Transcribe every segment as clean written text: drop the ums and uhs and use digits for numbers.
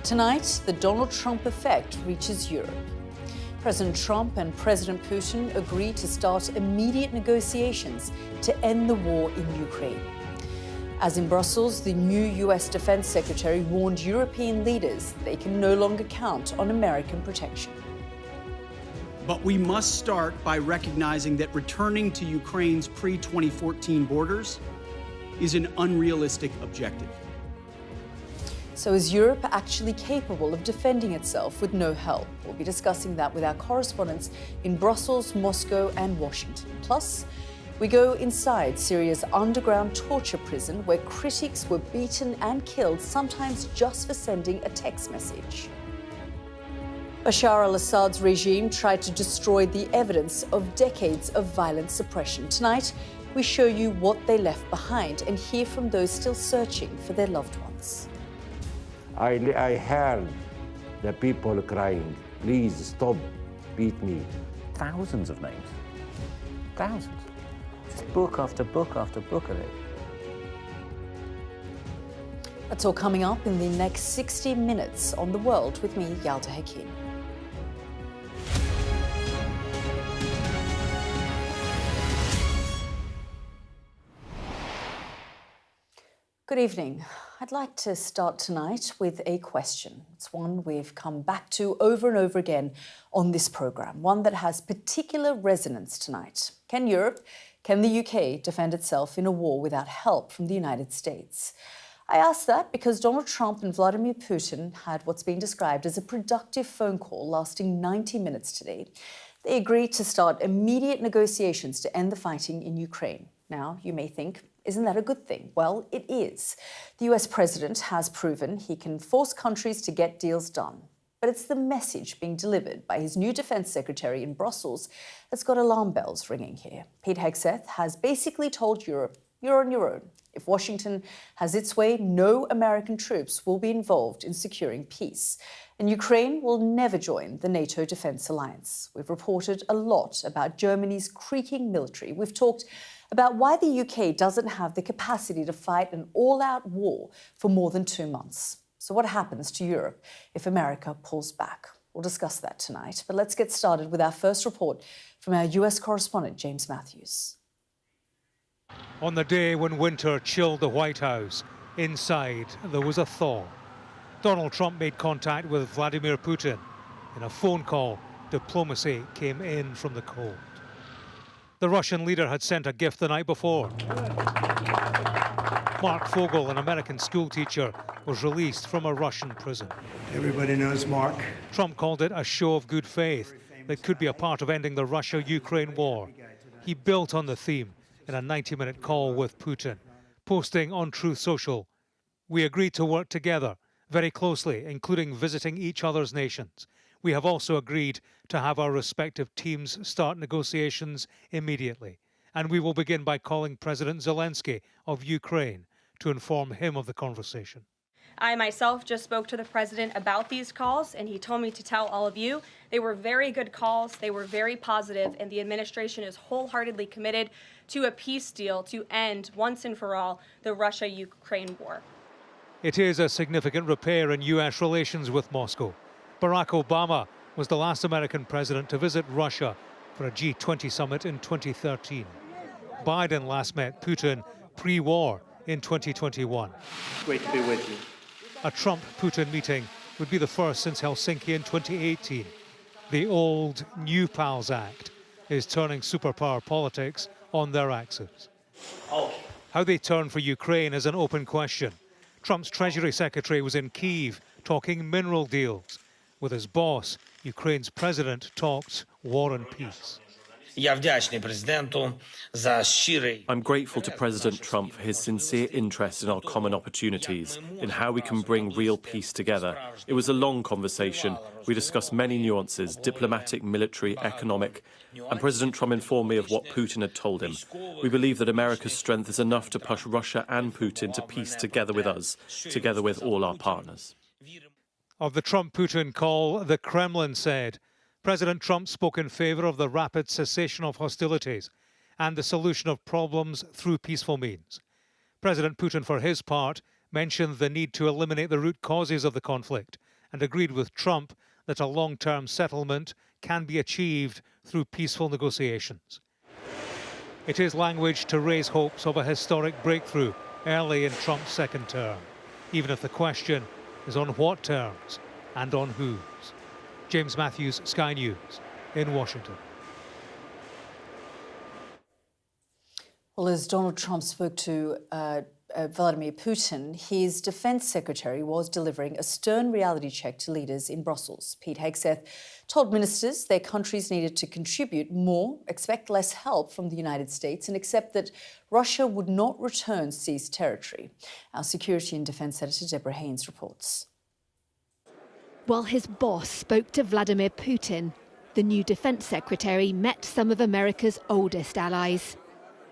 Tonight, the Donald Trump effect reaches Europe. President Trump and President Putin agreed to start immediate negotiations to end the war in Ukraine. As in Brussels, the new US Defense Secretary warned European leaders they can no longer count on American protection. But we must start by recognizing that returning to Ukraine's pre-2014 borders is an unrealistic objective. So is Europe actually capable of defending itself with no help? We'll be discussing that with our correspondents in Brussels, Moscow and Washington. Plus, we go inside Syria's underground torture prison where critics were beaten and killed, sometimes just for sending a text message. Bashar al-Assad's regime tried to destroy the evidence of decades of violent suppression. Tonight, we show you what they left behind and hear from those still searching for their loved ones. I heard the people crying, please stop, beat me. Thousands of names. Thousands. Just book after book after book of it. That's all coming up in the next 60 minutes on The World with me, Yalda Hakim. Good evening. I'd like to start tonight with a question. It's one we've come back to over and over again on this programme, one that has particular resonance tonight. Can Europe, can the UK defend itself in a war without help from the United States? I ask that because Donald Trump and Vladimir Putin had what's been described as a productive phone call lasting 90 minutes today. They agreed to start immediate negotiations to end the fighting in Ukraine. Now, you may think, isn't that a good thing? Well, it is. The US president has proven he can force countries to get deals done. But it's the message being delivered by his new defense secretary in Brussels that's got alarm bells ringing here. Pete Hegseth has basically told Europe, you're on your own. If Washington has its way, no American troops will be involved in securing peace. And Ukraine will never join the NATO Defense Alliance. We've reported a lot about Germany's creaking military. We've talked about why the UK doesn't have the capacity to fight an all-out war for more than 2 months. So what happens to Europe if America pulls back? We'll discuss that tonight. But let's get started with our first report from our US correspondent, James Matthews. On the day when winter chilled the White House, inside there was a thaw. Donald Trump made contact with Vladimir Putin. In a phone call, diplomacy came in from the cold. The Russian leader had sent a gift the night before. Mark Fogel, an American schoolteacher, was released from a Russian prison. Everybody knows Mark. Trump called it a show of good faith that could be a part of ending the Russia-Ukraine war. He built on the theme in a 90-minute call with Putin, posting on Truth Social, "We agreed to work together very closely, including visiting each other's nations. We have also agreed to have our respective teams start negotiations immediately. And we will begin by calling President Zelensky of Ukraine to inform him of the conversation." I myself just spoke to the president about these calls, and he told me to tell all of you they were very good calls, they were very positive, and the administration is wholeheartedly committed to a peace deal to end once and for all the Russia-Ukraine war. It is a significant repair in US relations with Moscow. Barack Obama was the last American president to visit Russia for a G20 summit in 2013. Biden last met Putin pre-war in 2021. Great to be with you. A Trump-Putin meeting would be the first since Helsinki in 2018. The old New Pals Act is turning superpower politics on their axis. How they turn for Ukraine is an open question. Trump's Treasury Secretary was in Kyiv talking mineral deals. With his boss, Ukraine's president, talked war and peace. I'm grateful to President Trump for his sincere interest in our common opportunities, in how we can bring real peace together. It was a long conversation. We discussed many nuances, diplomatic, military, economic, and President Trump informed me of what Putin had told him. We believe that America's strength is enough to push Russia and Putin to peace together with us, together with all our partners. Of the Trump-Putin call, the Kremlin said President Trump spoke in favour of the rapid cessation of hostilities and the solution of problems through peaceful means. President Putin, for his part, mentioned the need to eliminate the root causes of the conflict and agreed with Trump that a long-term settlement can be achieved through peaceful negotiations. It is language to raise hopes of a historic breakthrough early in Trump's second term, even if the question is on what terms and on whose. James Matthews, Sky News, in Washington. Well, as Donald Trump spoke to Vladimir Putin, his defence secretary was delivering a stern reality check to leaders in Brussels. Pete Hegseth told ministers their countries needed to contribute more, expect less help from the United States, and accept that Russia would not return seized territory. Our Security and Defence Editor Deborah Haynes reports. While his boss spoke to Vladimir Putin, the new defence secretary met some of America's oldest allies.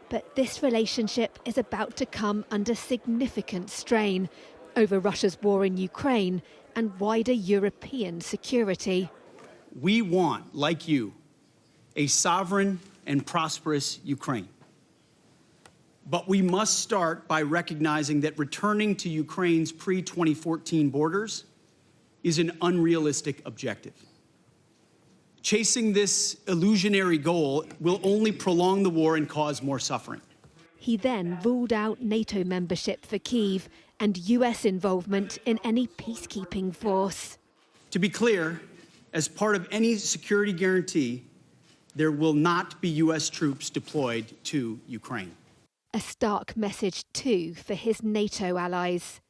But this relationship is about to come under significant strain over Russia's war in Ukraine and wider European security. We want, like you, a sovereign and prosperous Ukraine. But we must start by recognizing that returning to Ukraine's pre-2014 borders is an unrealistic objective. Chasing this illusionary goal will only prolong the war and cause more suffering. He then ruled out NATO membership for Kyiv and US involvement in any peacekeeping force. To be clear, as part of any security guarantee, there will not be US troops deployed to Ukraine. A stark message too for his NATO allies.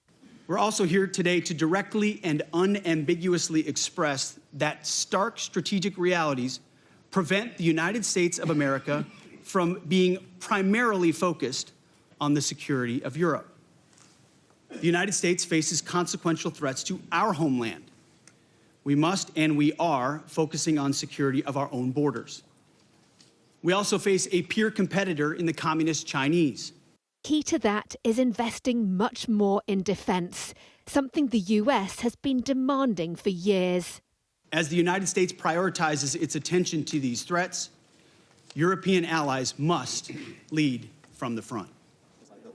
We're also here today to directly and unambiguously express that stark strategic realities prevent the United States of America from being primarily focused on the security of Europe. The United States faces consequential threats to our homeland. We must and we are focusing on security of our own borders. We also face a peer competitor in the communist Chinese. Key to that is investing much more in defence, something the US has been demanding for years. As the United States prioritizes its attention to these threats, European allies must lead from the front.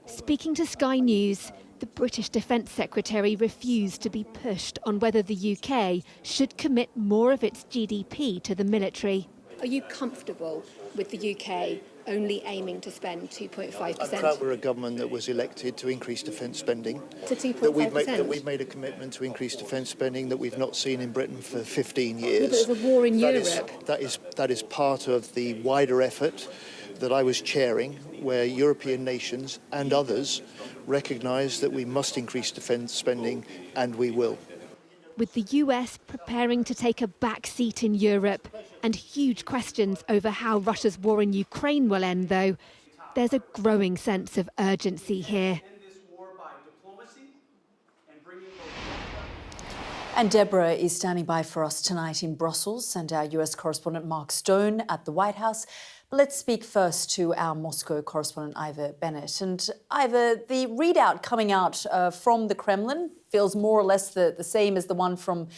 Speaking to Sky News, the British Defence Secretary refused to be pushed on whether the UK should commit more of its GDP to the military. Are you comfortable with the UK only aiming to spend 2.5%? I'm proud we're a government that was elected to increase defence spending. To 2.5%? That we've made a commitment to increase defence spending that we've not seen in Britain for 15 years. Yeah, but there's a war in Europe. That is part of the wider effort that I was chairing, where European nations and others recognise that we must increase defence spending, and we will. With the US preparing to take a back seat in Europe and huge questions over how Russia's war in Ukraine will end, though, there's a growing sense of urgency here. And Deborah is standing by for us tonight in Brussels, and our US correspondent Mark Stone at the White House. But let's speak first to our Moscow correspondent Ivor Bennett. And Ivor, the readout coming out from the Kremlin feels more or less the same as the one from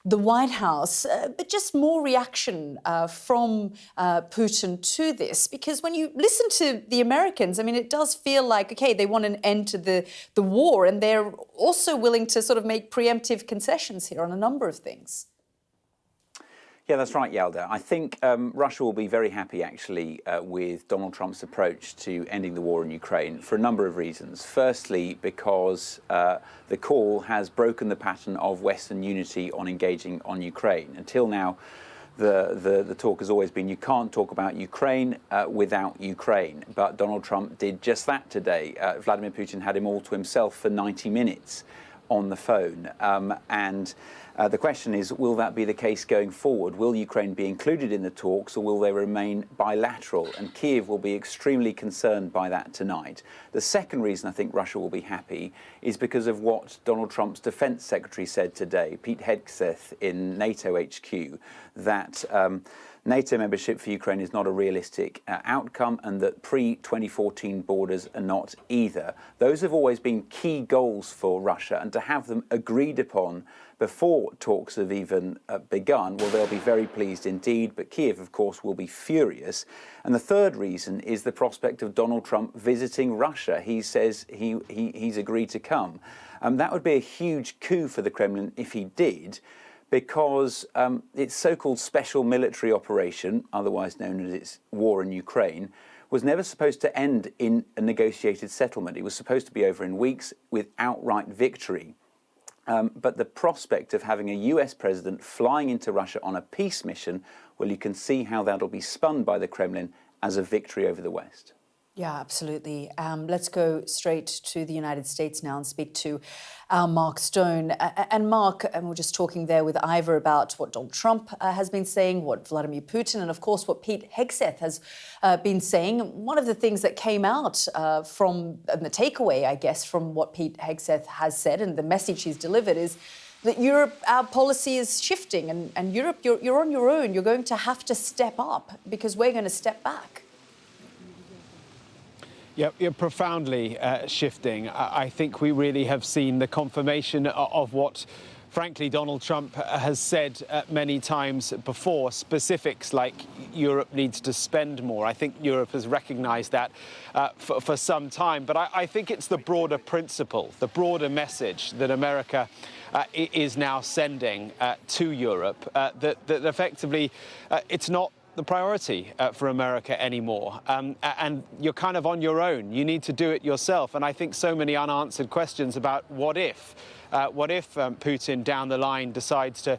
the White House, but just more reaction from Putin to this. Because when you listen to the Americans, I mean, it does feel like, OK, they want an end to the war, and they're also willing to sort of make preemptive concessions here on a number of things. Yeah, that's right, Yalda. I think Russia will be very happy, actually, with Donald Trump's approach to ending the war in Ukraine for a number of reasons. Firstly, because the call has broken the pattern of Western unity on engaging on Ukraine. Until now, the talk has always been you can't talk about Ukraine without Ukraine. But Donald Trump did just that today. Vladimir Putin had him all to himself for 90 minutes on the phone. The question is, will that be the case going forward? Will Ukraine be included in the talks, or will they remain bilateral? And Kyiv will be extremely concerned by that tonight. The second reason I think Russia will be happy is because of what Donald Trump's defense secretary said today, Pete Hegseth in NATO HQ, that NATO membership for Ukraine is not a realistic outcome, and that pre-2014 borders are not either. Those have always been key goals for Russia, and to have them agreed upon before talks have even begun, well, they'll be very pleased indeed. But Kiev, of course, will be furious. And the third reason is the prospect of Donald Trump visiting Russia. He says he's agreed to come. That would be a huge coup for the Kremlin if he did, because its so-called special military operation, otherwise known as its war in Ukraine, was never supposed to end in a negotiated settlement. It was supposed to be over in weeks with outright victory. But the prospect of having a US president flying into Russia on a peace mission, well, you can see how that'll be spun by the Kremlin as a victory over the West. Yeah, absolutely. Let's go straight to the United States now and speak to our Mark Stone. And Mark, and we're just talking there with Ivor about what Donald Trump has been saying, what Vladimir Putin, and of course what Pete Hegseth has been saying. One of the things that came out from the takeaway, I guess, from what Pete Hegseth has said and the message he's delivered is that Europe, our policy is shifting, and Europe, you're on your own. You're going to have to step up because we're going to step back. You're profoundly shifting. I think we really have seen the confirmation of what, frankly, Donald Trump has said many times before, specifics like Europe needs to spend more. I think Europe has recognized that for some time. But I think it's the broader principle, the broader message that America is now sending to Europe, that effectively it's not the priority for America anymore. And you're kind of on your own. You need to do it yourself. And I think so many unanswered questions about what if Putin down the line decides to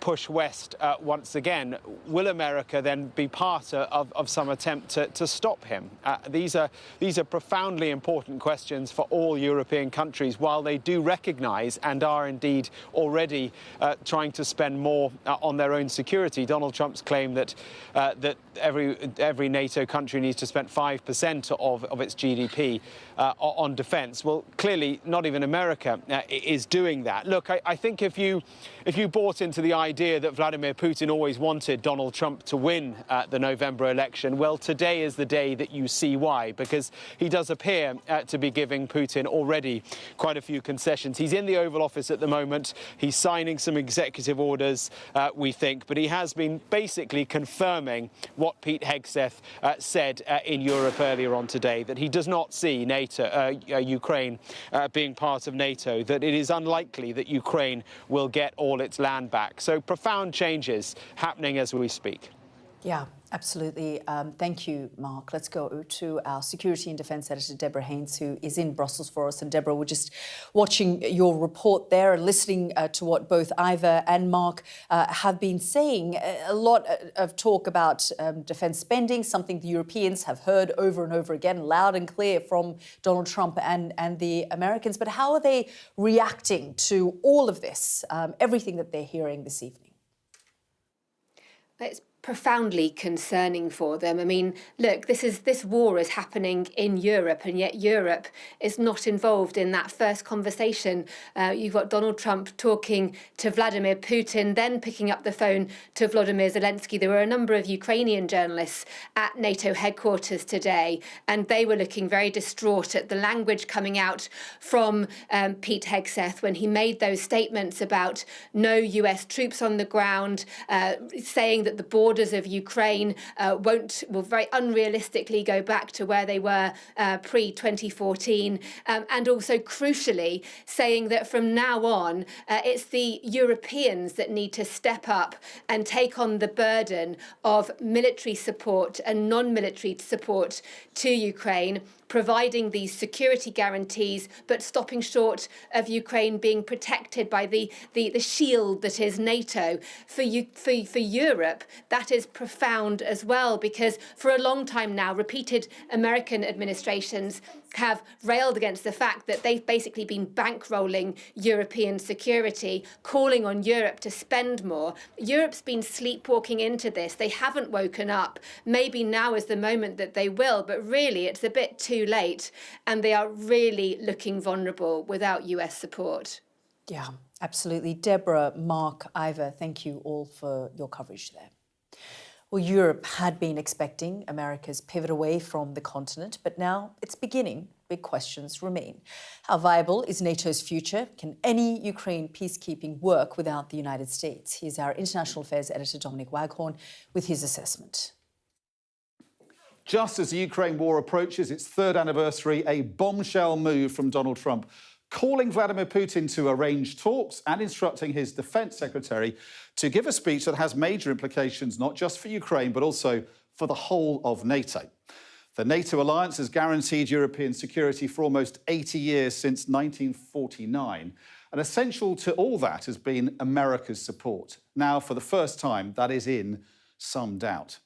push west once again, will America then be part of some attempt to stop him? These are profoundly important questions for all European countries, while they do recognise and are indeed already trying to spend more on their own security. Donald Trump's claim that every NATO country needs to spend 5% of its GDP on defence. Well, clearly not even America is doing that. Look, I think if you bought into the idea that Vladimir Putin always wanted Donald Trump to win the November election, well, today is the day that you see why, because he does appear to be giving Putin already quite a few concessions. He's in the Oval Office at the moment. He's signing some executive orders, we think, but he has been basically confirming what Pete Hegseth said in Europe earlier on today, that he does not see Ukraine being part of NATO, that it is unlikely that Ukraine will get all its land back. So profound changes happening as we speak. Yeah, absolutely. Thank you, Mark. Let's go to our security and defence editor, Deborah Haynes, who is in Brussels for us. And Deborah, we're just watching your report there and listening to what both Ivor and Mark have been saying. A lot of talk about defence spending, something the Europeans have heard over and over again, loud and clear from Donald Trump and the Americans. But how are they reacting to all of this, everything that they're hearing this evening? It's profoundly concerning for them. I mean, look, this war is happening in Europe, and yet Europe is not involved in that first conversation. You've got Donald Trump talking to Vladimir Putin, then picking up the phone to Volodymyr Zelensky. There were a number of Ukrainian journalists at NATO headquarters today, and they were looking very distraught at the language coming out from Pete Hegseth when he made those statements about no US troops on the ground, saying that the borders of Ukraine will very unrealistically go back to where they were pre-2014, and also crucially saying that from now on it's the Europeans that need to step up and take on the burden of military support and non-military support to Ukraine, providing these security guarantees, but stopping short of Ukraine being protected by the shield that is NATO. For Europe, that is profound as well, because for a long time now, repeated American administrations have railed against the fact that they've basically been bankrolling European security, calling on Europe to spend more. Europe's been sleepwalking into this. They haven't woken up. Maybe now is the moment that they will, but really it's a bit too late, and they are really looking vulnerable without US support. Yeah, absolutely. Deborah, Mark, Ivor, thank you all for your coverage there. Well, Europe had been expecting America's pivot away from the continent, but now it's beginning. big questions remain. How viable is NATO's future? Can any Ukraine peacekeeping work without the United States? Here's our international affairs editor, Dominic Waghorn, with his assessment. Just as the Ukraine war approaches its third anniversary, a bombshell move from Donald Trump, calling Vladimir Putin to arrange talks and instructing his defense secretary to give a speech that has major implications not just for Ukraine, but also for the whole of NATO. The NATO alliance has guaranteed European security for almost 80 years, since 1949. And essential to all that has been America's support. Now, for the first time, that is in some doubt.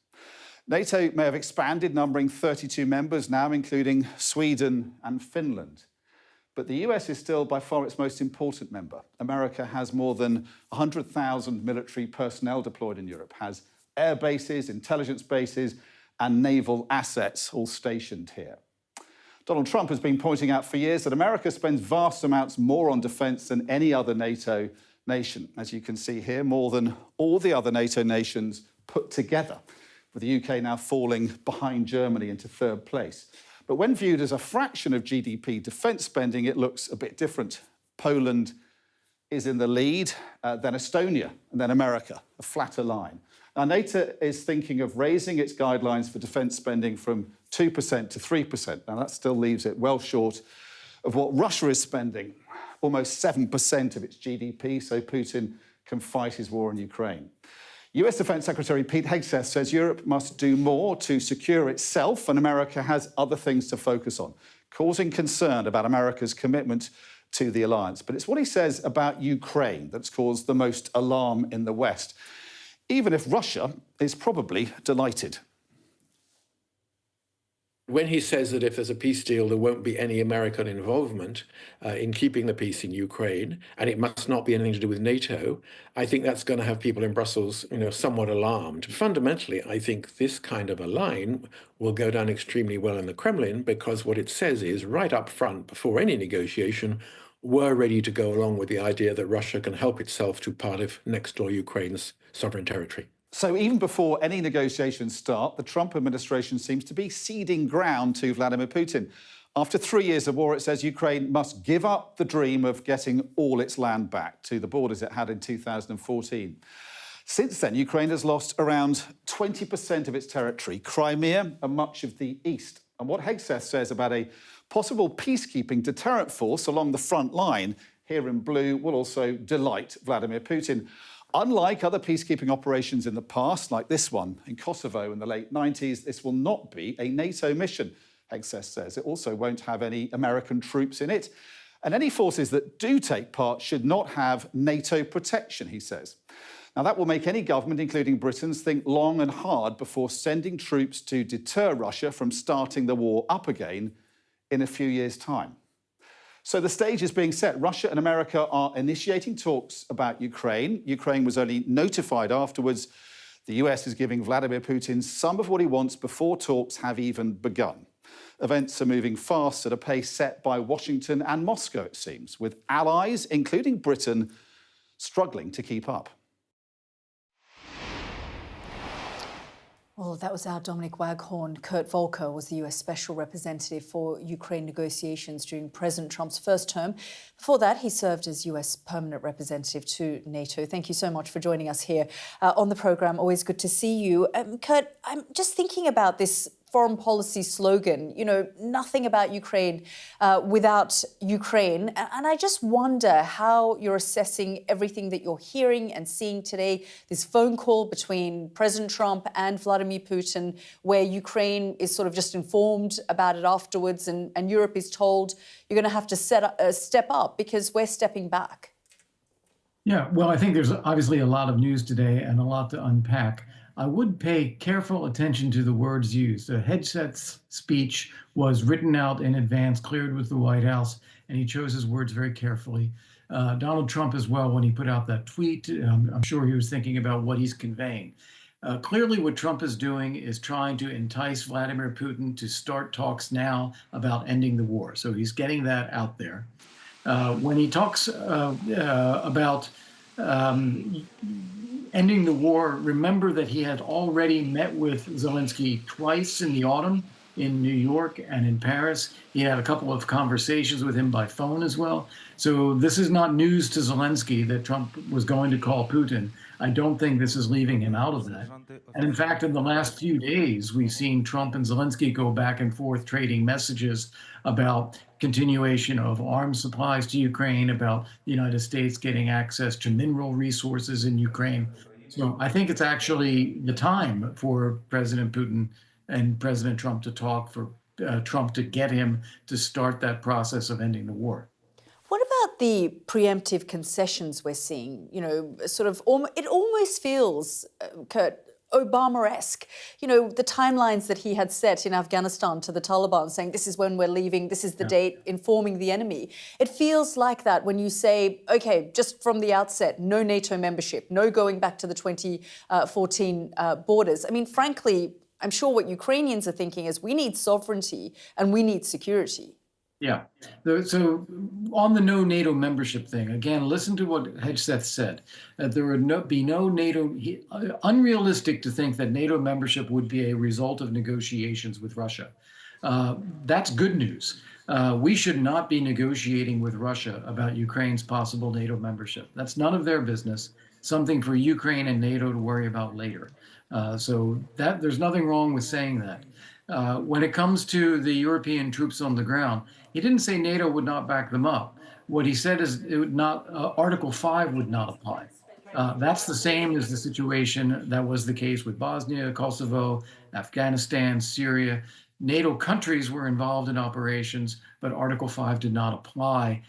NATO may have expanded, numbering 32 members now, including Sweden and Finland. But the US is still by far its most important member. America has more than 100,000 military personnel deployed in Europe, has air bases, intelligence bases, and naval assets all stationed here. Donald Trump has been pointing out for years that America spends vast amounts more on defence than any other NATO nation. As you can see here, more than all the other NATO nations put together, with the UK now falling behind Germany into third place. But when viewed as a fraction of GDP defence spending, it looks a bit different. Poland is in the lead, then Estonia, and then America, a flatter line. Now, NATO is thinking of raising its guidelines for defence spending from 2% to 3%. Now, that still leaves it well short of what Russia is spending, almost 7% of its GDP, so Putin can fight his war in Ukraine. US Defense Secretary Pete Hegseth says Europe must do more to secure itself, and America has other things to focus on, causing concern about America's commitment to the alliance. But it's what he says about Ukraine that's caused the most alarm in the West, even if Russia is probably delighted. When he says that if there's a peace deal, there won't be any American involvement in keeping the peace in Ukraine, and it must not be anything to do with NATO, I think that's going to have people in Brussels, somewhat alarmed. Fundamentally, I think this kind of a line will go down extremely well in the Kremlin, because what it says is, right up front, before any negotiation, we're ready to go along with the idea that Russia can help itself to part of next door Ukraine's sovereign territory. So even before any negotiations start, the Trump administration seems to be ceding ground to Vladimir Putin. After 3 years of war, it says Ukraine must give up the dream of getting all its land back to the borders it had in 2014. Since then, Ukraine has lost around 20% of its territory, Crimea and much of the east. And what Hegseth says about a possible peacekeeping deterrent force along the front line here in blue will also delight Vladimir Putin. Unlike other peacekeeping operations in the past, like this one in Kosovo in the late 90s, this will not be a NATO mission, Hegseth says. It also won't have any American troops in it. And any forces that do take part should not have NATO protection, he says. Now, that will make any government, including Britain's, think long and hard before sending troops to deter Russia from starting the war up again in a few years' time. So the stage is being set. Russia and America are initiating talks about Ukraine. Ukraine was only notified afterwards. The US is giving Vladimir Putin some of what he wants before talks have even begun. Events are moving fast at a pace set by Washington and Moscow, it seems, with allies, including Britain, struggling to keep up. Well, that was our Dominic Waghorn. Kurt Volker was the US Special Representative for Ukraine negotiations during President Trump's first term. Before that, he served as US Permanent Representative to NATO. Thank you so much for joining us here on the programme. Always good to see you. Kurt, I'm just thinking about this foreign policy slogan, nothing about Ukraine without Ukraine. And I just wonder how you're assessing everything that you're hearing and seeing today, this phone call between President Trump and Vladimir Putin, where Ukraine is sort of just informed about it afterwards, and Europe is told you're going to have to step up because we're stepping back. Yeah, well, I think there's obviously a lot of news today and a lot to unpack. I would pay careful attention to the words used. Hegseth's speech was written out in advance, cleared with the White House, and he chose his words very carefully. Donald Trump as well, when he put out that tweet, I'm sure he was thinking about what he's conveying. Clearly what Trump is doing is trying to entice Vladimir Putin to start talks now about ending the war. So he's getting that out there. When he talks about ending the war, remember that he had already met with Zelensky twice in the autumn in New York and in Paris. He had a couple of conversations with him by phone as well. So this is not news to Zelensky that Trump was going to call Putin. I don't think this is leaving him out of that. And in fact, in the last few days, we've seen Trump and Zelensky go back and forth trading messages about continuation of arms supplies to Ukraine, about the United States getting access to mineral resources in Ukraine. So I think it's actually the time for President Putin and President Trump to talk, for Trump to get him to start that process of ending the war. What about the preemptive concessions we're seeing? You know, sort of, it almost feels, Kurt, Obama-esque. You know, the timelines that he had set in Afghanistan to the Taliban, saying this is when we're leaving, this is the date, informing the enemy. It feels like that when you say, okay, just from the outset, no NATO membership, no going back to the 2014 borders. I mean, frankly, I'm sure what Ukrainians are thinking is we need sovereignty and we need security. Yeah. So on the no NATO membership thing, again, listen to what Hegseth said. There would be no NATO, unrealistic to think that NATO membership would be a result of negotiations with Russia. That's good news. We should not be negotiating with Russia about Ukraine's possible NATO membership. That's none of their business, something for Ukraine and NATO to worry about later. So there's nothing wrong with saying that. When it comes to the European troops on the ground, he didn't say NATO would not back them up. What he said is it would not, Article 5 would not apply. That's the same as the situation that was the case with Bosnia, Kosovo, Afghanistan, Syria. NATO countries were involved in operations, but Article 5 did not apply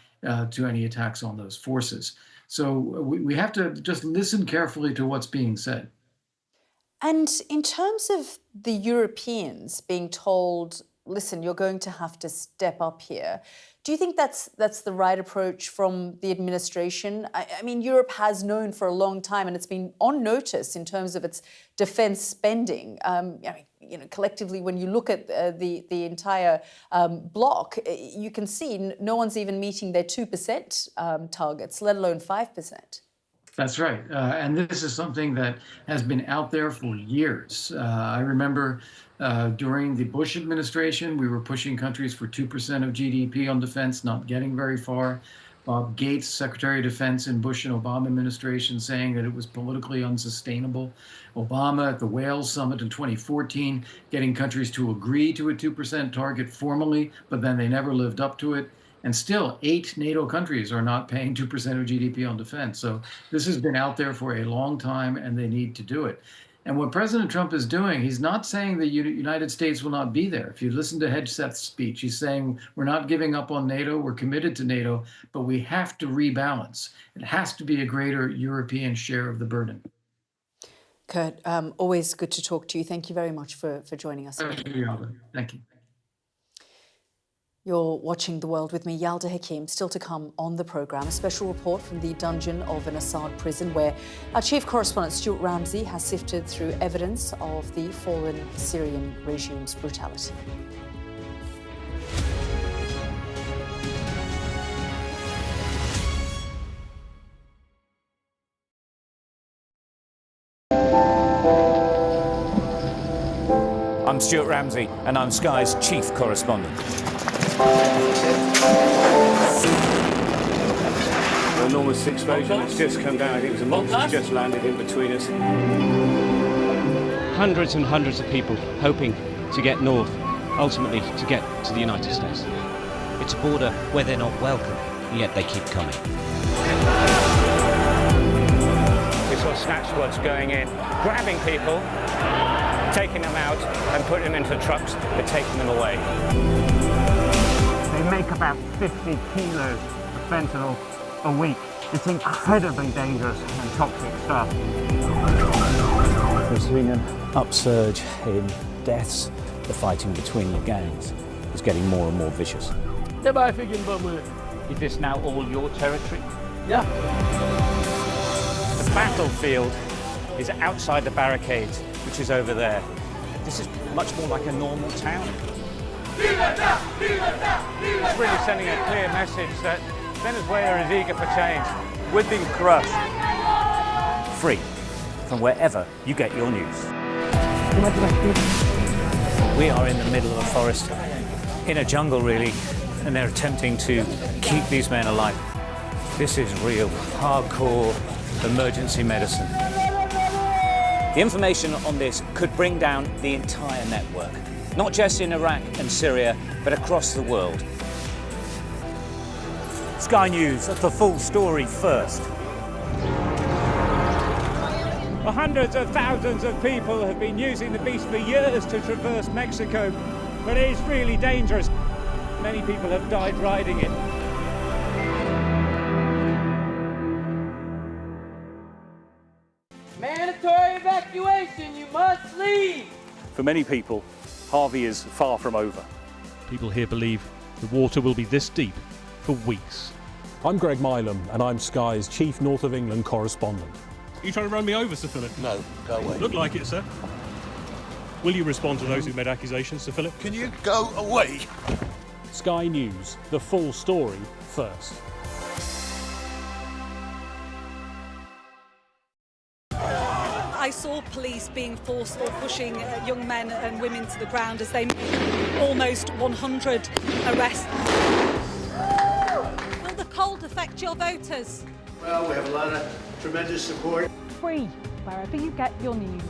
to any attacks on those forces. So we have to just listen carefully to what's being said. And in terms of the Europeans being told, listen, you're going to have to step up here, do you think that's the right approach from the administration? I mean, Europe has known for a long time, and it's been on notice in terms of its defense spending. I mean, you know, collectively, when you look at the entire bloc, you can see no one's even meeting their 2% targets, let alone 5%. That's right. And this is something that has been out there for years. I remember during the Bush administration, we were pushing countries for 2% of GDP on defense, not getting very far. Bob Gates, Secretary of Defense in Bush and Obama administration, saying that it was politically unsustainable. Obama at the Wales Summit in 2014, getting countries to agree to a 2% target formally, but then they never lived up to it. And still, 8 NATO countries are not paying 2% of GDP on defense. So this has been out there for a long time, and they need to do it. And what President Trump is doing, he's not saying the United States will not be there. If you listen to Hegseth's speech, he's saying we're not giving up on NATO, we're committed to NATO, but we have to rebalance. It has to be a greater European share of the burden. Kurt, always good to talk to you. Thank you very much for joining us. Thank you, Yalda. Thank you. You're watching The World with me, Yalda Hakim. Still to come on the programme, a special report from the dungeon of an Assad prison where our chief correspondent Stuart Ramsey has sifted through evidence of the fallen Syrian regime's brutality. I'm Stuart Ramsey, and I'm Sky's chief correspondent. An enormous explosion that's just come down. I think it was a monster just landed in between us. Hundreds and hundreds of people hoping to get north, ultimately to get to the United States. It's a border where they're not welcome, yet they keep coming. We saw snatch squads going in, grabbing people, taking them out and putting them into trucks and taking them away. They make about 50 kilos of fentanyl a week. It's incredibly dangerous and toxic stuff. We're seeing an upsurge in deaths. The fighting between the gangs is getting more and more vicious. Is this now all your territory? Yeah. The battlefield is outside the barricades, which is over there. This is much more like a normal town. It's really sending a clear message that Venezuela is eager for change. We're being crushed. Free from wherever you get your news. We are in the middle of a forest, in a jungle really, and they're attempting to keep these men alive. This is real, hardcore emergency medicine. The information on this could bring down the entire network, not just in Iraq and Syria, but across the world. Sky News, the full story first. Well, hundreds of thousands of people have been using the beast for years to traverse Mexico, but it is really dangerous. Many people have died riding it. Mandatory evacuation, you must leave! For many people, Harvey is far from over. People here believe the water will be this deep for weeks. I'm Greg Milam, and I'm Sky's Chief North of England correspondent. Are you trying to run me over, Sir Philip? No, go away. Look like it, sir. Will you respond to those who've made accusations, Sir Philip? Can you go away? Sky News, the full story first. I saw police being forceful, pushing young men and women to the ground as they made almost 100 arrests. Will the cold affect your voters? Well, we have a lot of tremendous support. Free, wherever you get your news.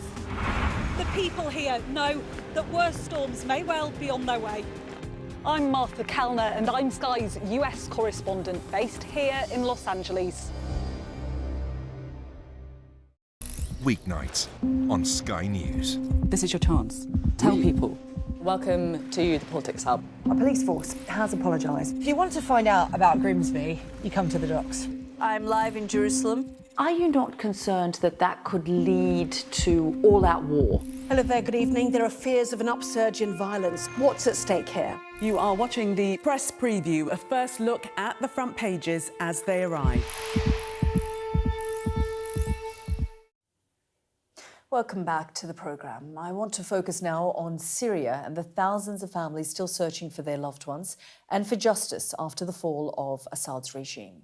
The people here know that worse storms may well be on their way. I'm Martha Kellner and I'm Sky's US correspondent based here in Los Angeles. Weeknights on Sky News. This is your chance. Tell people. Welcome to the Politics Hub. Our police force has apologised. If you want to find out about Grimsby, you come to the docks. I'm live in Jerusalem. Are you not concerned that that could lead to all-out war? Hello there, good evening. There are fears of an upsurge in violence. What's at stake here? You are watching the press preview, a first look at the front pages as they arrive. Welcome back to the programme. I want to focus now on Syria and the thousands of families still searching for their loved ones and for justice after the fall of Assad's regime.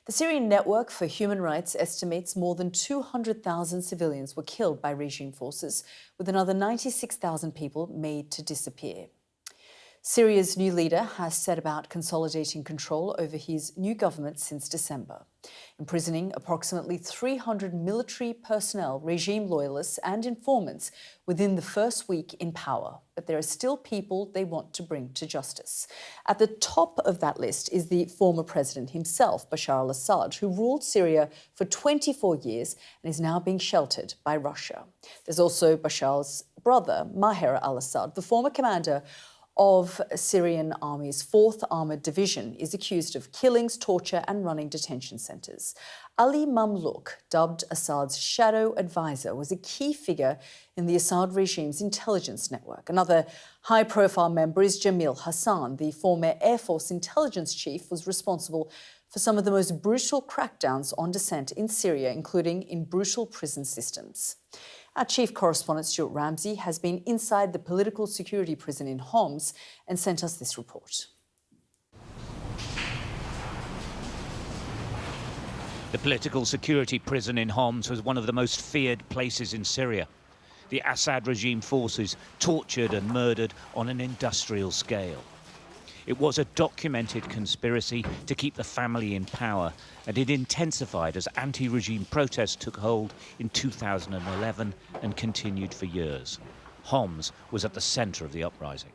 The Syrian Network for Human Rights estimates more than 200,000 civilians were killed by regime forces, with another 96,000 people made to disappear. Syria's new leader has set about consolidating control over his new government since December, imprisoning approximately 300 military personnel, regime loyalists and informants within the first week in power. But there are still people they want to bring to justice. At the top of that list is the former president himself, Bashar al-Assad, who ruled Syria for 24 years and is now being sheltered by Russia. There's also Bashar's brother, Maher al-Assad, the former commander of Syrian Army's 4th Armoured Division, is accused of killings, torture and running detention centres. Ali Mamlouk, dubbed Assad's shadow advisor, was a key figure in the Assad regime's intelligence network. Another high-profile member is Jamil Hassan. The former Air Force intelligence chief was responsible for some of the most brutal crackdowns on dissent in Syria, including in brutal prison systems. Our chief correspondent, Stuart Ramsey, has been inside the political security prison in Homs and sent us this report. The political security prison in Homs was one of the most feared places in Syria. The Assad regime forces tortured and murdered on an industrial scale. It was a documented conspiracy to keep the family in power, and it intensified as anti-regime protests took hold in 2011 and continued for years. Homs was at the centre of the uprising.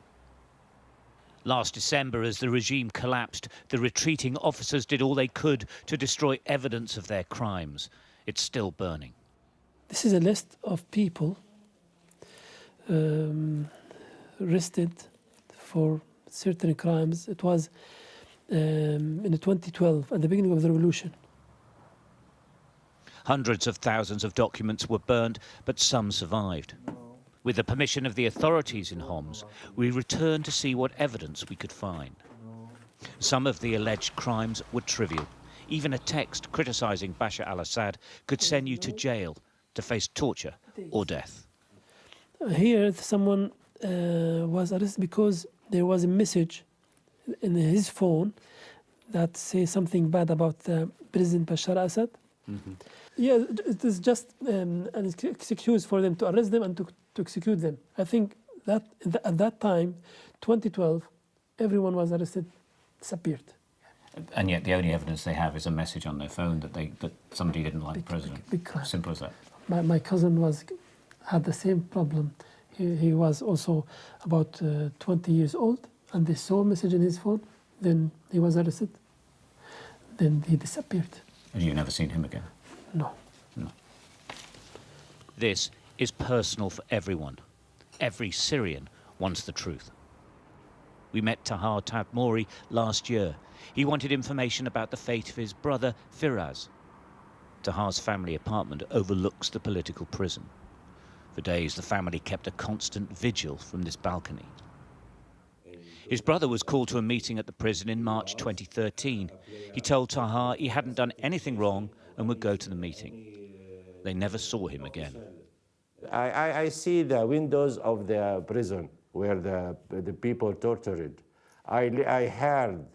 Last December, as the regime collapsed, the retreating officers did all they could to destroy evidence of their crimes. It's still burning. This is a list of people arrested for certain crimes. It was in 2012, at the beginning of the revolution. Hundreds of thousands of documents were burned, but some survived. With the permission of the authorities in Homs, we returned to see what evidence we could find. Some of the alleged crimes were trivial. Even a text criticising Bashar al-Assad could send you to jail to face torture or death. Here, someone was arrested because there was a message in his phone that says something bad about President Bashar al-Assad. Yeah, it is just an excuse for them to arrest them and to execute them. I think at that time, 2012, everyone was arrested, disappeared. And yet the only evidence they have is a message on their phone that somebody didn't like the president. Simple as that. My cousin had the same problem. He was also about 20 years old, and they saw a message in his phone. Then he was arrested. Then he disappeared. And you've never seen him again? No. No. This is personal for everyone. Every Syrian wants the truth. We met Taha Tadmori last year. He wanted information about the fate of his brother, Firaz. Taha's family apartment overlooks the political prison. For days, the family kept a constant vigil from this balcony. His brother was called to a meeting at the prison in March 2013. He told Taha he hadn't done anything wrong and would go to the meeting. They never saw him again. I see the windows of the prison where the people tortured. I heard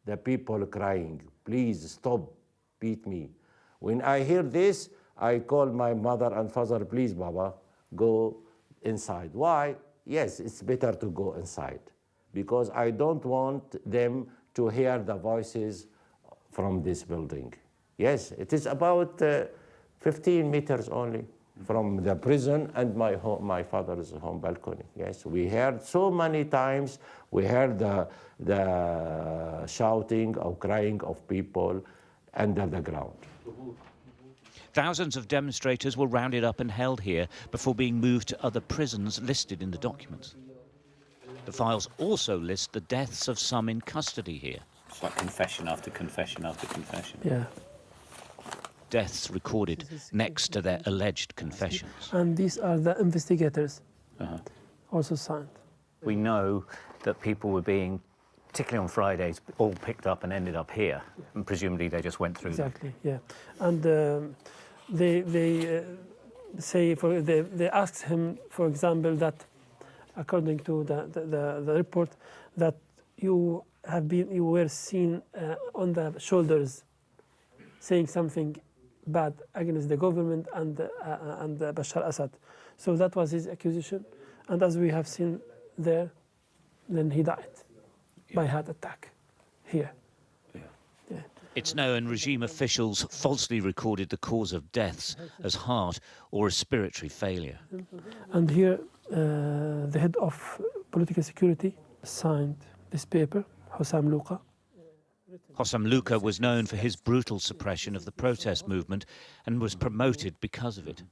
the people crying, please stop, beat me. When I hear this, I call my mother and father, please, Baba, go inside. Why? Yes, it's better to go inside, because I don't want them to hear the voices from this building. Yes, it is about 15 meters only from the prison and my father's home balcony. Yes, we heard so many times, we heard the shouting or crying of people under the ground. Thousands of demonstrators were rounded up and held here before being moved to other prisons listed in the documents. The files also list the deaths of some in custody here. It's like confession after confession after confession. Yeah. Deaths recorded next to their alleged confessions. And these are the investigators, also signed. We know that people were being, particularly on Fridays, all picked up and ended up here, and presumably they just went through Exactly, yeah. And they say, they asked him, for example, that according to the report, that you were seen on the shoulders saying something bad against the government and Bashar Assad. So that was his accusation. And as we have seen there, then he died by heart attack here. Yeah. It's known regime officials falsely recorded the cause of deaths as heart or respiratory failure. And here, the head of political security signed this paper, Hossam Luqa. Hossam Luqa was known for his brutal suppression of the protest movement and was promoted because of it,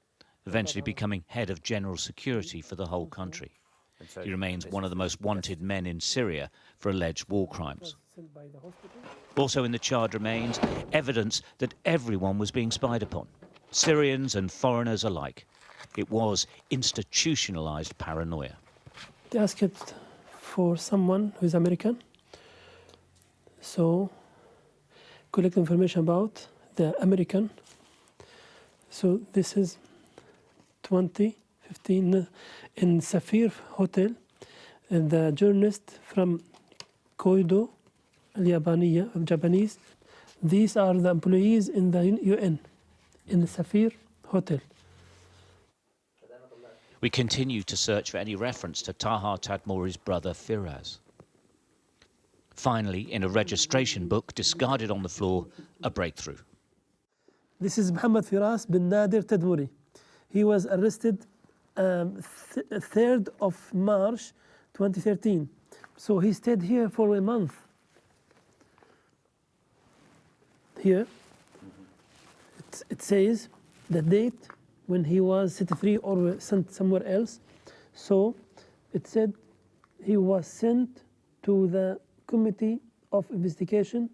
eventually becoming head of general security for the whole country. He remains one of the most wanted men in Syria for alleged war crimes. Also in the charge remains evidence that everyone was being spied upon, Syrians and foreigners alike. It was institutionalized paranoia. They asked it for someone who is American, so collect information about the American. So this is 2015 in Safir Hotel, and the journalist from Koido, Japanese. These are the employees in the UN, in the Safir Hotel. We continue to search for any reference to Taha Tadmori's brother Firaz. Finally, in a registration book discarded on the floor, a breakthrough. This is Mohammed Firaz bin Nadir Tadmori. He was arrested 3rd of March 2013. So he stayed here for a month. Here, it says the date when he was set free or sent somewhere else. So it said he was sent to the Committee of Investigation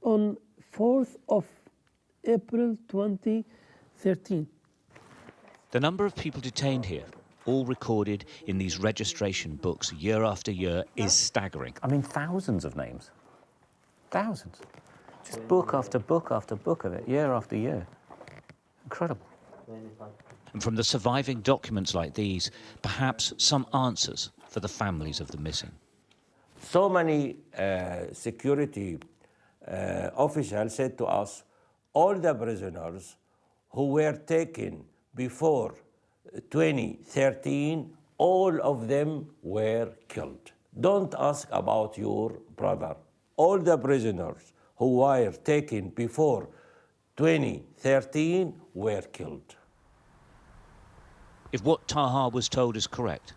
on 4th of April 2013. The number of people detained here, all recorded in these registration books year after year, is staggering. I mean, thousands of names. Thousands. Just book after book after book of it, year after year. Incredible. And from the surviving documents like these, perhaps some answers for the families of the missing. So many security officials said to us, all the prisoners who were taken before 2013 all of them were killed. Don't ask about your brother. All the prisoners who were taken before 2013 were killed. If what Taha was told is correct,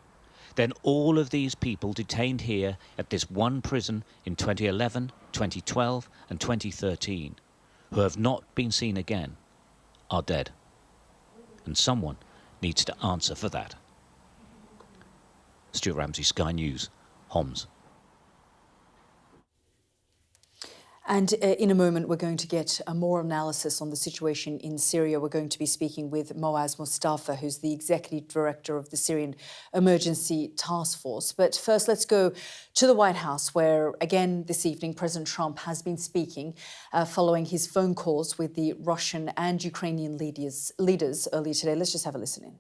then all of these people detained here at this one prison in 2011, 2012 and 2013, who have not been seen again, are dead. And someone needs to answer for that. Stuart Ramsey, Sky News, Homs. And in a moment, we're going to get more analysis on the situation in Syria. We're going to be speaking with Moaz Mustafa, who's the executive director of the Syrian Emergency Task Force. But first, let's go to the White House, where, again, this evening, President Trump has been speaking following his phone calls with the Russian and Ukrainian leaders earlier today. Let's just have a listen in.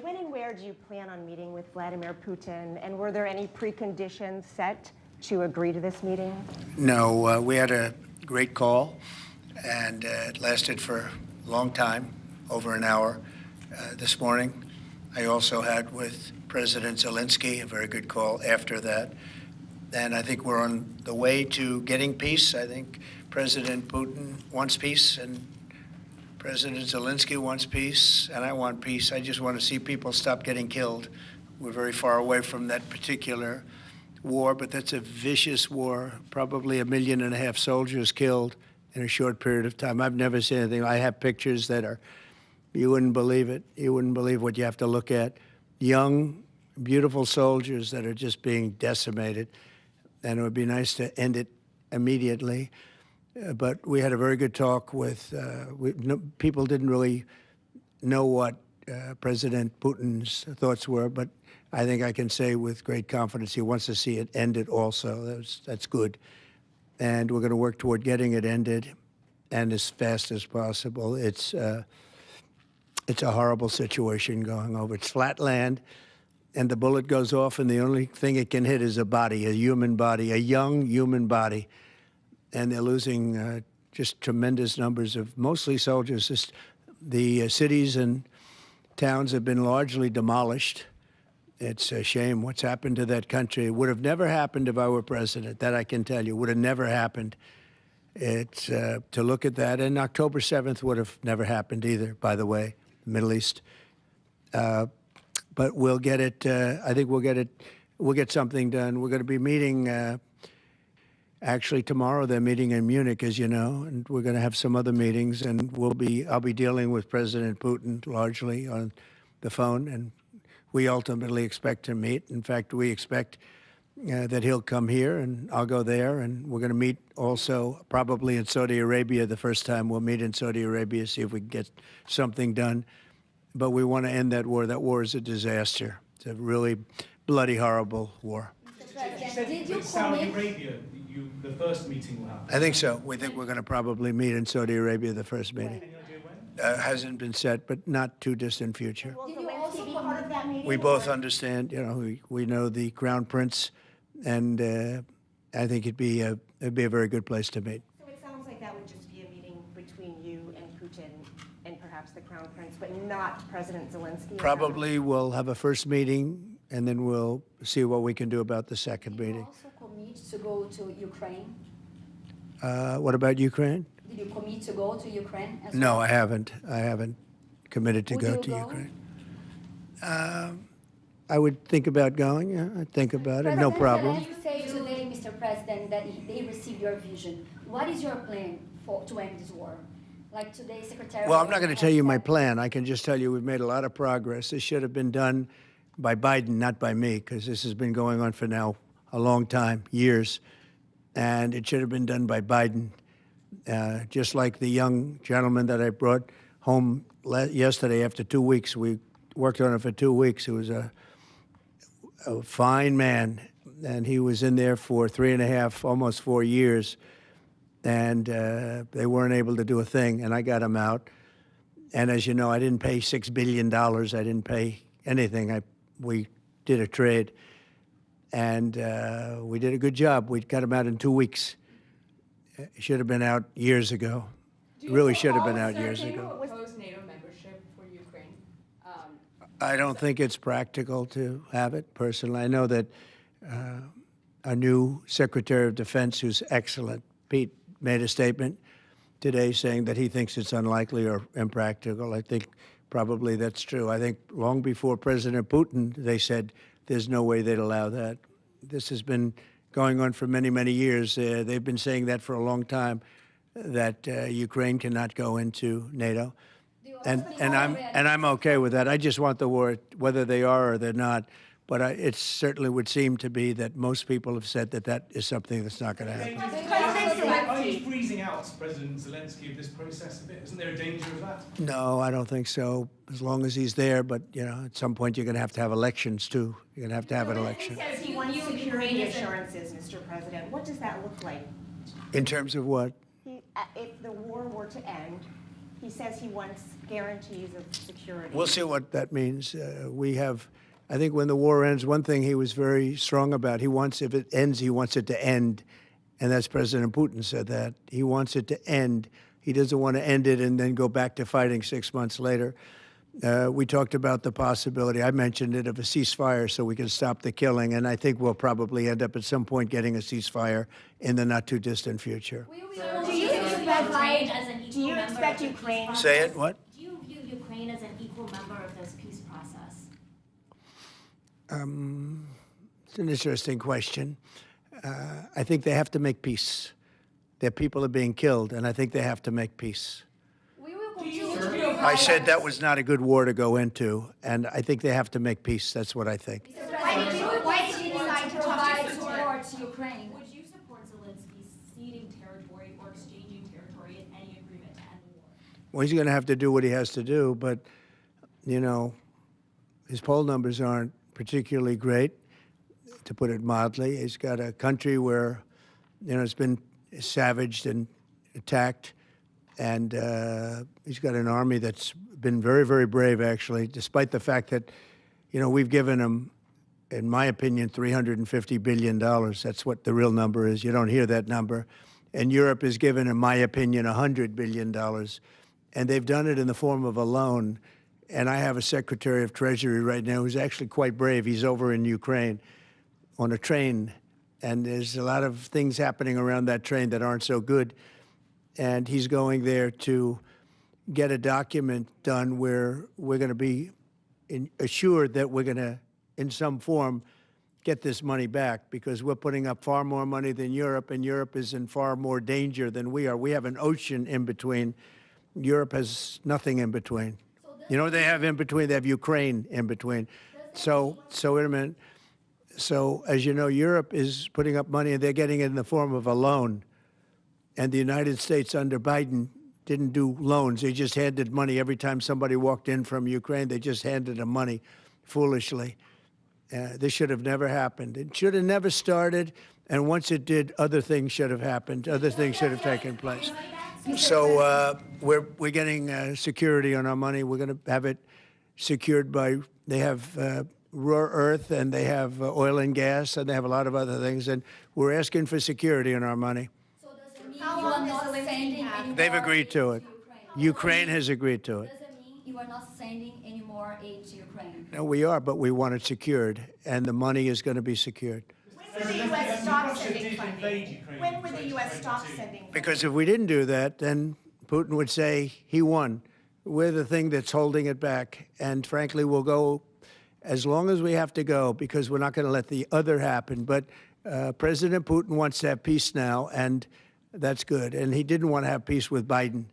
When and where do you plan on meeting with Vladimir Putin? And were there any preconditions set to agree to this meeting? No, we had a great call, and it lasted for a long time, over an hour this morning. I also had with President Zelensky a very good call after that. And I think we're on the way to getting peace. I think President Putin wants peace, and President Zelensky wants peace, and I want peace. I just want to see people stop getting killed. We're very far away from that particular war, but that's a vicious war. Probably 1.5 million soldiers killed in a short period of time. I've never seen anything. I have pictures that are, you wouldn't believe it. You wouldn't believe what you have to look at. Young, beautiful soldiers that are just being decimated. And it would be nice to end it immediately. But we had a very good talk with, people didn't really know what President Putin's thoughts were, but I think I can say with great confidence he wants to see it ended also. That's good. And we're going to work toward getting it ended and as fast as possible. It's a horrible situation going over. It's flat land, and the bullet goes off, and the only thing it can hit is a body, a human body, a young human body. And they're losing just tremendous numbers of mostly soldiers. Just the cities and towns have been largely demolished. It's a shame what's happened to that country. It would have never happened if I were president. That I can tell you. Would have never happened. It's to look at that. And October 7th would have never happened either, by the way, the Middle East. But we'll get it. I think we'll get it. We'll get something done. We're going to be meeting. Actually, tomorrow they're meeting in Munich, as you know, and we're going to have some other meetings, and I'll be dealing with President Putin largely on the phone, and we ultimately expect to meet. In fact, we expect that he'll come here, and I'll go there, and we're going to meet also probably in Saudi Arabia the first time. We'll meet in Saudi Arabia, see if we can get something done. But we want to end that war. That war is a disaster. It's a really bloody, horrible war. Did you Saudi Arabia? The first meeting will happen? I think so. We think we're going to probably meet in Saudi Arabia, the first meeting. Hasn't been set, but not too distant future. Will you also be part of that meeting? We both understand, you know, we know the Crown Prince, and I think it'd be a very good place to meet. So it sounds like that would just be a meeting between you and Putin and perhaps the Crown Prince, but not President Zelensky? Probably we'll have a first meeting, and then we'll see what we can do about the second meeting. Commit to go to Ukraine? What about Ukraine? Did you commit to go to Ukraine as No, well? I haven't. I haven't committed to Would go you to go? Ukraine. I would think about going. Yeah, I'd think about it. No problem. You say today, Mr. President, that they received your vision. What is your plan to end this war? Like today, Secretary. Well, I'm not going to tell you my plan. I can just tell you we've made a lot of progress. This should have been done by Biden, not by me, because this has been going on for now a long time, years, and it should have been done by Biden. Just like the young gentleman that I brought home yesterday after 2 weeks. We worked on it for 2 weeks. He was a fine man, and he was in there for 3.5, almost 4 years, and they weren't able to do a thing, and I got him out. And as you know, I didn't pay $6 billion. I didn't pay anything. We did a trade. And we did a good job. We got him out in 2 weeks. It should have been out years ago. Really should have been out years ago. Was I don't think it's practical to have it, personally. I know that our new Secretary of Defense, who's excellent, Pete, made a statement today saying that he thinks it's unlikely or impractical. I think probably that's true. I think long before President Putin, they said there's no way they'd allow that. This has been going on for many, many years. They've been saying that for a long time, that Ukraine cannot go into NATO. And I'm okay with that. I just want the war, whether they are or they're not. But it certainly would seem to be that most people have said that that is something that's not going to happen. Are you freezing out President Zelensky of this process a bit? Isn't there a danger of that? No, I don't think so, as long as he's there. But, you know, at some point you're going to have elections, too. You're going to have an election. He says he wants security assurances, Mr. President. What does that look like? In terms of what? If the war were to end, he says he wants guarantees of security. We'll see what that means. I think when the war ends, one thing he was very strong about, if it ends, he wants it to end. And that's President Putin said that. He wants it to end. He doesn't want to end it and then go back to fighting 6 months later. We talked about the possibility, I mentioned it, of a ceasefire so we can stop the killing. And I think we'll probably end up at some point getting a ceasefire in the not too distant future. Do you expect Ukraine? Say it, what? Do you view Ukraine as an equal member of this peace process? It's an interesting question. I think they have to make peace. Their people are being killed, and I think they have to make peace. I said that was not a good war to go into, and I think they have to make peace. That's what I think. Why did you decide to provide support to Ukraine? Would you support Zelensky ceding territory or exchanging territory in any agreement to end the war? Well, he's going to have to do what he has to do, but, you know, his poll numbers aren't particularly great, to put it mildly. He's got a country where, you know, it's been savaged and attacked, and he's got an army that's been very, very brave, actually, despite the fact that, you know, we've given him, in my opinion, $350 billion. That's what the real number is. You don't hear that number. And Europe has given, in my opinion, $100 billion. And they've done it in the form of a loan. And I have a Secretary of Treasury right now who's actually quite brave. He's over in Ukraine on a train. And there's a lot of things happening around that train that aren't so good. And he's going there to get a document done where we're going to be assured that we're going to, in some form, get this money back, because we're putting up far more money than Europe, and Europe is in far more danger than we are. We have an ocean in between. Europe has nothing in between. You know what they have in between? They have Ukraine in between. So wait a minute. So, as you know, Europe is putting up money, and they're getting it in the form of a loan. And the United States under Biden didn't do loans. They just handed money every time somebody walked in from Ukraine. They just handed them money foolishly. This should have never happened. It should have never started. And once it did, other things should have happened. Other things should have taken place. So we're getting security on our money. We're going to have it secured by, they have rare earth, and they have oil and gas, and they have a lot of other things. And we're asking for security on our money. So does it mean you are not sending any more They've agreed to it. Ukraine has agreed to it. Does it mean you are not sending any more aid to Ukraine? No, we are, but we want it secured, and the money is going to be secured. When will the U.S. stop sending funding? When will the U.S. stop sending funding? Because if we didn't do that, then Putin would say he won. We're the thing that's holding it back. And frankly, we'll go as long as we have to go, because we're not going to let the other happen. But President Putin wants to have peace now, and that's good. And he didn't want to have peace with Biden.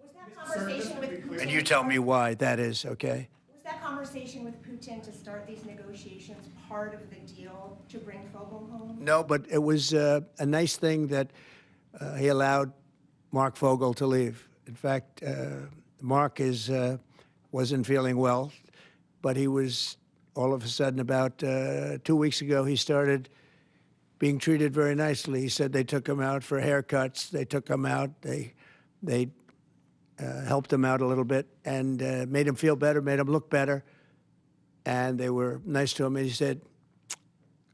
Was that conversation with Putin? And you tell me why that is, okay? Was that conversation with Putin to start these negotiations part of the deal to bring Fogel home? No, but it was a nice thing that he allowed Mark Fogel to leave. In fact, Mark wasn't feeling well, but he was, all of a sudden, about 2 weeks ago, he started being treated very nicely. He said they took him out for haircuts. They took him out. They helped him out a little bit and made him feel better, made him look better. And they were nice to him. And he said,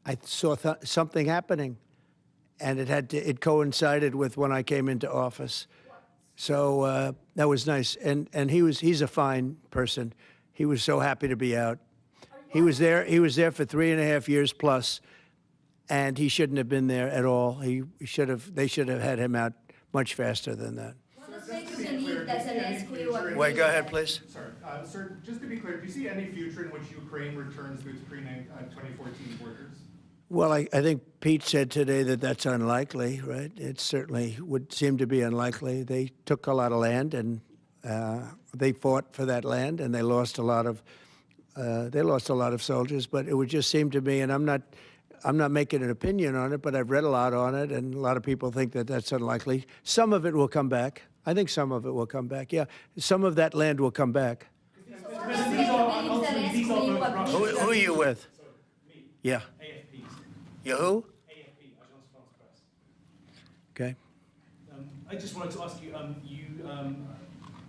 I saw something happening. And it coincided with when I came into office. So that was nice. And he's a fine person. He was so happy to be out. He was there for 3.5 years plus, and he shouldn't have been there at all. They should have had him out much faster than that. Wait, go ahead, please. Sorry, sir, just to be clear, do you see any future in which Ukraine returns to its pre-2014 borders? Well, I think Pete said today that that's unlikely, right? It certainly would seem to be unlikely. They took a lot of land, and they fought for that land, and they lost a lot of soldiers. But it would just seem to me, and I'm not making an opinion on it, but I've read a lot on it, and a lot of people think that that's unlikely. Some of it will come back. I think some of it will come back. Yeah, some of that land will come back. Who are you with? Yeah. You who? AFP, Agence France Presse. Okay. I just wanted to ask you,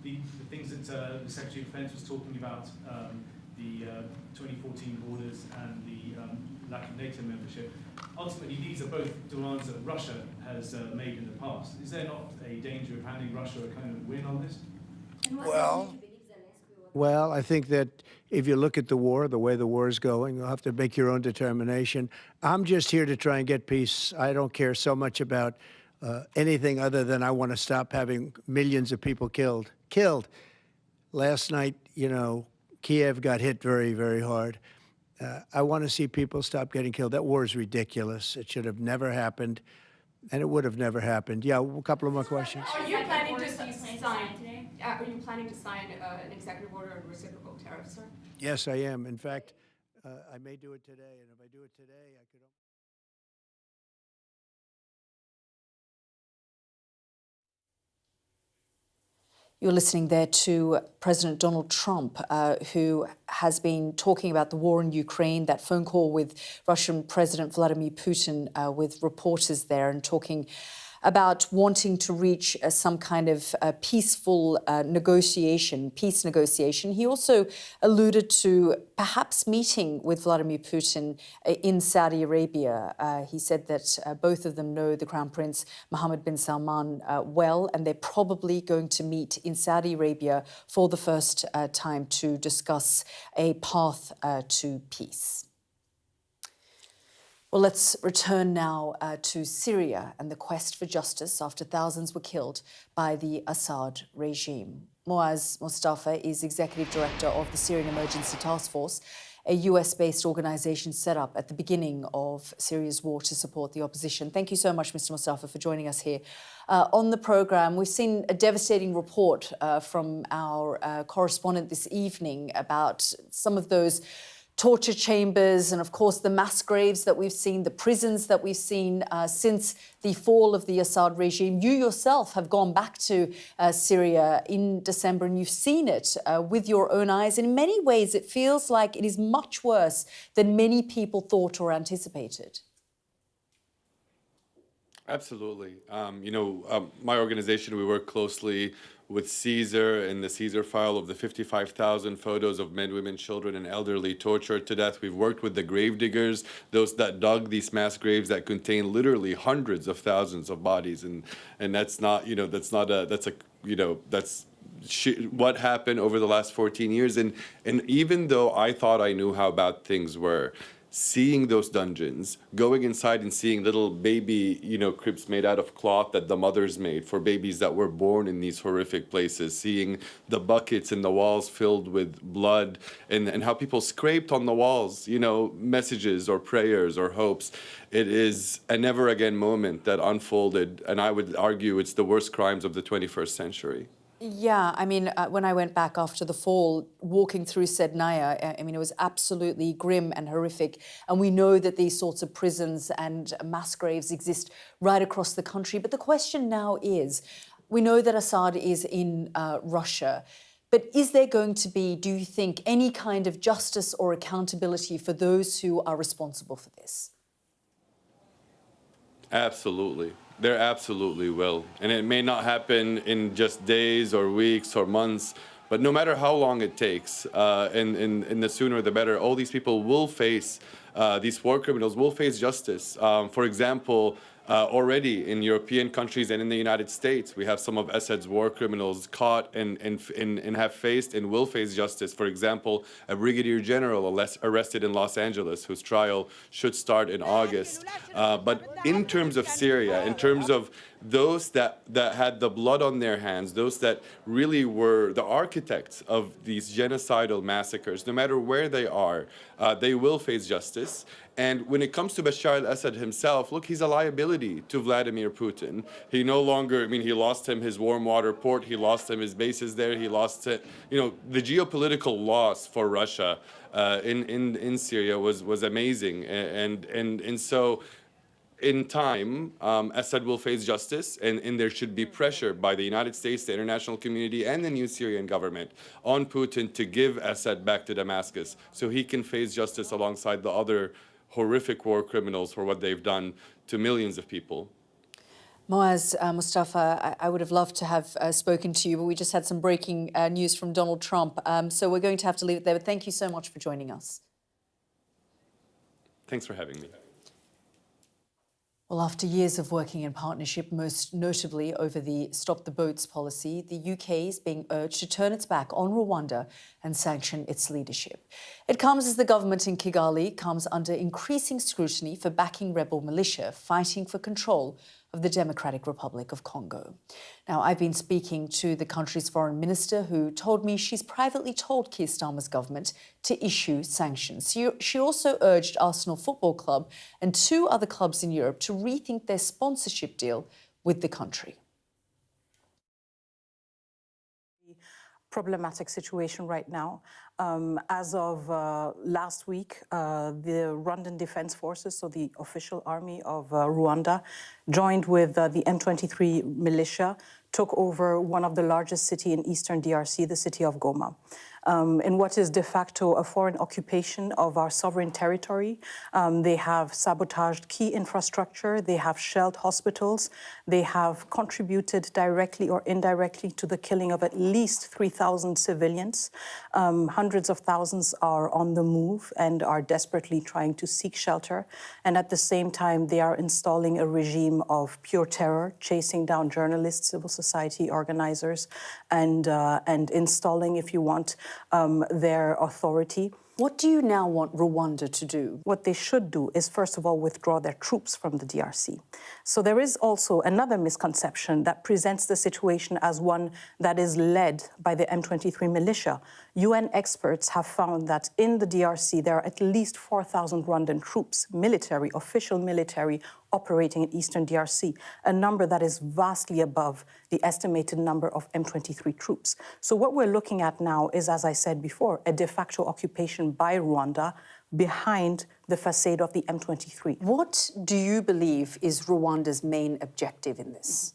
the things that the Secretary of Defense was talking about, the 2014 borders and the lack of NATO membership, ultimately these are both demands that Russia has made in the past. Is there not a danger of handing Russia a kind of win on this? Well, I think that if you look at the war, the way the war is going, you'll have to make your own determination. I'm just here to try and get peace. I don't care so much about anything other than I want to stop having millions of people killed. Last night, Kiev got hit very, very hard. I want to see people stop getting killed. That war is ridiculous. It should have never happened, and it would have never happened. Yeah, a couple of more questions. Are you planning to sign today? Are you planning to sign an executive order on reciprocal tariffs, sir? Yes, I am. In fact, I may do it today, and if I do it today, I could. You're listening there to President Donald Trump, who has been talking about the war in Ukraine, that phone call with Russian President Vladimir Putin with reporters there, and talking about wanting to reach some kind of peaceful peace negotiation. He also alluded to perhaps meeting with Vladimir Putin in Saudi Arabia. He said that both of them know the Crown Prince Mohammed bin Salman well, and they're probably going to meet in Saudi Arabia for the first time to discuss a path to peace. Well, let's return now to Syria and the quest for justice after thousands were killed by the Assad regime. Moaz Mustafa is Executive Director of the Syrian Emergency Task Force, a US-based organisation set up at the beginning of Syria's war to support the opposition. Thank you so much, Mr. Mustafa, for joining us here on the programme. We've seen a devastating report from our correspondent this evening about some of those torture chambers and, of course, the mass graves that we've seen, the prisons that we've seen since the fall of the Assad regime. You yourself have gone back to Syria in December and you've seen it with your own eyes. In many ways, it feels like it is much worse than many people thought or anticipated. Absolutely. My organization, we work closely with Caesar and the Caesar file of the 55,000 photos of men, women, children, and elderly tortured to death. We've worked with the grave diggers, those that dug these mass graves that contain literally hundreds of thousands of bodies, and that's what happened over the last 14 years. And even though I thought I knew how bad things were, seeing those dungeons, going inside and seeing little baby, cribs made out of cloth that the mothers made for babies that were born in these horrific places, seeing the buckets in the walls filled with blood and how people scraped on the walls, messages or prayers or hopes. It is a never again moment that unfolded, and I would argue it's the worst crimes of the 21st century. Yeah, I mean, when I went back after the fall, walking through Sednaya, it was absolutely grim and horrific. And we know that these sorts of prisons and mass graves exist right across the country. But the question now is, we know that Assad is in Russia, but is there going to be, do you think, any kind of justice or accountability for those who are responsible for this? Absolutely. There absolutely will. And it may not happen in just days or weeks or months, but no matter how long it takes, and the sooner the better, all these people will face, these war criminals will face justice. For example, Already in European countries and in the United States, we have some of Assad's war criminals caught and have faced and will face justice. For example, a brigadier general arrested in Los Angeles, whose trial should start in August. But in terms of Syria, in terms of those that had the blood on their hands, those that really were the architects of these genocidal massacres, no matter where they are, they will face justice. And when it comes to Bashar al-Assad himself, look, he's a liability to Vladimir Putin. He no longer, I mean, he lost him his warm water port, he lost him his bases there, he lost it, you know, the geopolitical loss for Russia in Syria was amazing. And so in time, Assad will face justice, and there should be pressure by the United States, the international community, and the new Syrian government on Putin to give Assad back to Damascus so he can face justice alongside the other horrific war criminals for what they've done to millions of people. Moaz, Mustafa, I would have loved to have spoken to you, but we just had some breaking news from Donald Trump. So we're going to have to leave it there, but thank you so much for joining us. Thanks for having me. Well, after years of working in partnership, most notably over the Stop the Boats policy, the UK is being urged to turn its back on Rwanda and sanction its leadership. It comes as the government in Kigali comes under increasing scrutiny for backing rebel militia fighting for control of the Democratic Republic of Congo. Now, I've been speaking to the country's foreign minister, who told me she's privately told Keir Starmer's government to issue sanctions. She also urged Arsenal Football Club and 2 other clubs in Europe to rethink their sponsorship deal with the country. Problematic situation right now. As of last week, the Rwandan Defense Forces, so the official army of Rwanda, joined with the M23 militia, took over one of the largest cities in eastern DRC, the city of Goma. In what is de facto a foreign occupation of our sovereign territory. They have sabotaged key infrastructure, they have shelled hospitals, they have contributed directly or indirectly to the killing of at least 3,000 civilians. Hundreds of thousands are on the move and are desperately trying to seek shelter. And at the same time, they are installing a regime of pure terror, chasing down journalists, civil society organizers, and installing, if you want, their authority. What do you now want Rwanda to do? What they should do is, first of all, withdraw their troops from the DRC. So there is also another misconception that presents the situation as one that is led by the M23 militia. UN experts have found that in the DRC, there are at least 4,000 Rwandan troops, military, official military, operating in eastern DRC, a number that is vastly above the estimated number of M23 troops. So what we're looking at now is, as I said before, a de facto occupation by Rwanda behind the facade of the M23. What do you believe is Rwanda's main objective in this?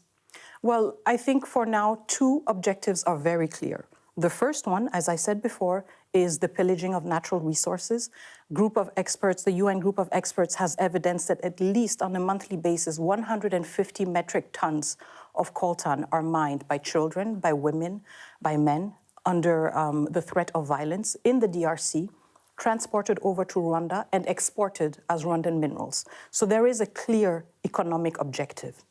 Well, I think for now, 2 objectives are very clear. The first one, as I said before, is the pillaging of natural resources. Group of experts, the UN group of experts has evidence that at least on a monthly basis, 150 metric tons of coltan are mined by children, by women, by men, under the threat of violence in the DRC, transported over to Rwanda and exported as Rwandan minerals. So there is a clear economic objective.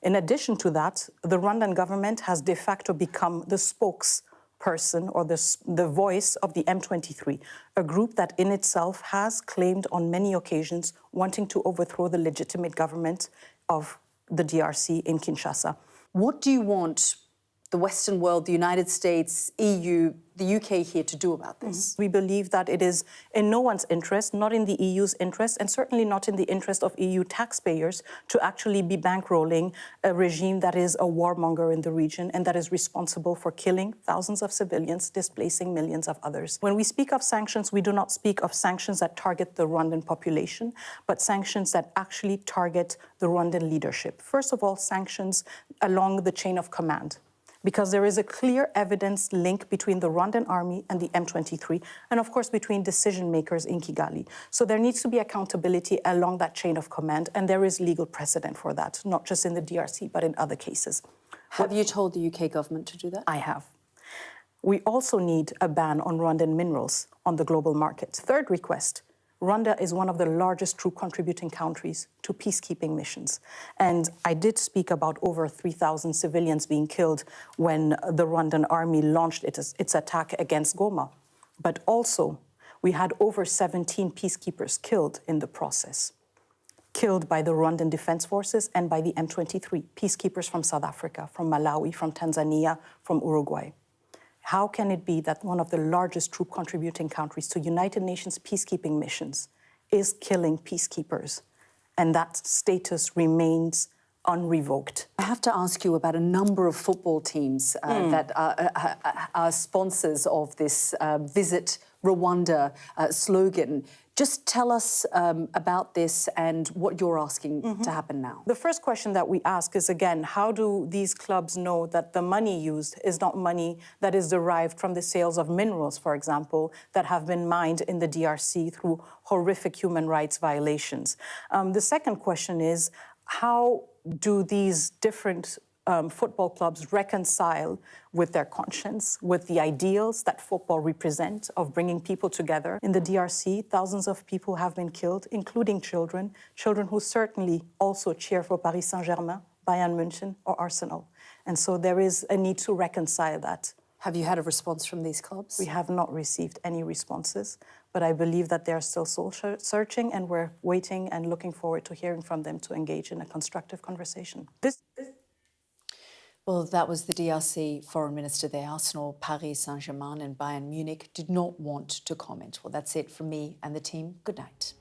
In addition to that, the Rwandan government has de facto become the spokesperson or the voice of the M23, a group that in itself has claimed on many occasions wanting to overthrow the legitimate government of the DRC in Kinshasa. What do you want the Western world, the United States, EU, the UK here to do about this? We believe that it is in no one's interest, not in the EU's interest, and certainly not in the interest of EU taxpayers to actually be bankrolling a regime that is a warmonger in the region and that is responsible for killing thousands of civilians, displacing millions of others. When we speak of sanctions, we do not speak of sanctions that target the Rwandan population, but sanctions that actually target the Rwandan leadership. First of all, sanctions along the chain of command, because there is a clear evidence link between the Rwandan army and the M23, and of course between decision makers in Kigali. So there needs to be accountability along that chain of command, and there is legal precedent for that, not just in the DRC, but in other cases. Have you told the UK government to do that? I have. We also need a ban on Rwandan minerals on the global market. Third request, Rwanda is one of the largest troop contributing countries to peacekeeping missions. And I did speak about over 3,000 civilians being killed when the Rwandan army launched its attack against Goma. But also, we had over 17 peacekeepers killed in the process, killed by the Rwandan Defense Forces and by the M23, peacekeepers from South Africa, from Malawi, from Tanzania, from Uruguay. How can it be that one of the largest troop contributing countries to United Nations peacekeeping missions is killing peacekeepers, and that status remains unrevoked? I have to ask you about a number of football teams that are sponsors of this Visit Rwanda slogan. Just tell us about this and what you're asking to happen now. The first question that we ask is, again, how do these clubs know that the money used is not money that is derived from the sales of minerals, for example, that have been mined in the DRC through horrific human rights violations? The second question is, how do these different football clubs reconcile with their conscience, with the ideals that football represent of bringing people together? In the DRC, thousands of people have been killed, including children who certainly also cheer for Paris Saint-Germain, Bayern München, or Arsenal. And so there is a need to reconcile that. Have you had a response from these clubs? We have not received any responses, but I believe that they're still soul searching, and we're waiting and looking forward to hearing from them to engage in a constructive conversation. Well, that was the DRC Foreign Minister there. Arsenal, Paris Saint-Germain and Bayern Munich did not want to comment. Well, that's it from me and the team. Good night.